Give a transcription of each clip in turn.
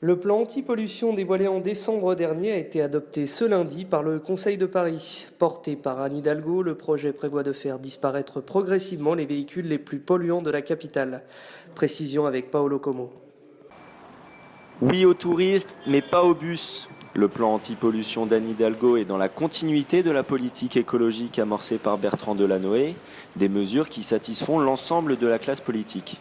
Le plan anti-pollution dévoilé en décembre dernier a été adopté ce lundi par le Conseil de Paris. Porté par Anne Hidalgo, le projet prévoit de faire disparaître progressivement les véhicules les plus polluants de la capitale. Précision avec Paolo Como. Oui aux touristes, mais pas aux bus. Le plan anti-pollution d'Anne Hidalgo est dans la continuité de la politique écologique amorcée par Bertrand Delanoë, des mesures qui satisfont l'ensemble de la classe politique.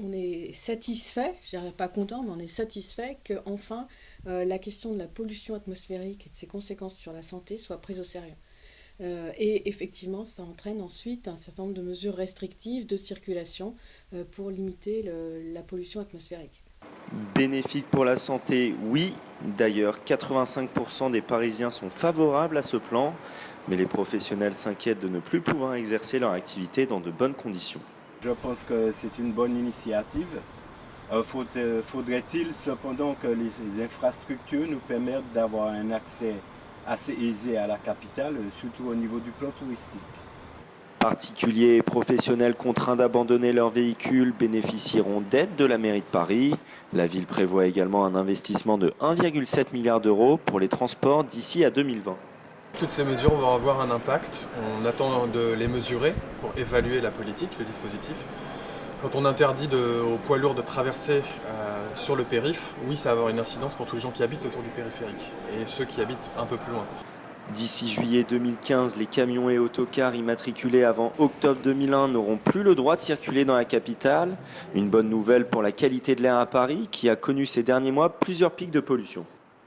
On est satisfait, je dirais pas content, mais on est satisfait que enfin la question de la pollution atmosphérique et de ses conséquences sur la santé soit prise au sérieux. Et effectivement, ça entraîne ensuite un certain nombre de mesures restrictives de circulation pour limiter la pollution atmosphérique. Bénéfique pour la santé, oui. D'ailleurs, 85% des Parisiens sont favorables à ce plan, mais les professionnels s'inquiètent de ne plus pouvoir exercer leur activité dans de bonnes conditions. Je pense que c'est une bonne initiative. Faudrait-il cependant que les infrastructures nous permettent d'avoir un accès assez aisé à la capitale, surtout au niveau du plan touristique. Particuliers et professionnels contraints d'abandonner leurs véhicules bénéficieront d'aides de la mairie de Paris. La ville prévoit également un investissement de 1,7 milliard d'euros pour les transports d'ici à 2020. Toutes ces mesures vont avoir un impact. On attend de les mesurer pour évaluer la politique, le dispositif. Quand on interdit aux poids lourds de traverser sur le périph', oui, ça va avoir une incidence pour tous les gens qui habitent autour du périphérique et ceux qui habitent un peu plus loin. D'ici juillet 2015, les camions et autocars immatriculés avant octobre 2001 n'auront plus le droit de circuler dans la capitale. Une bonne nouvelle pour la qualité de l'air à Paris, qui a connu ces derniers mois plusieurs pics de pollution.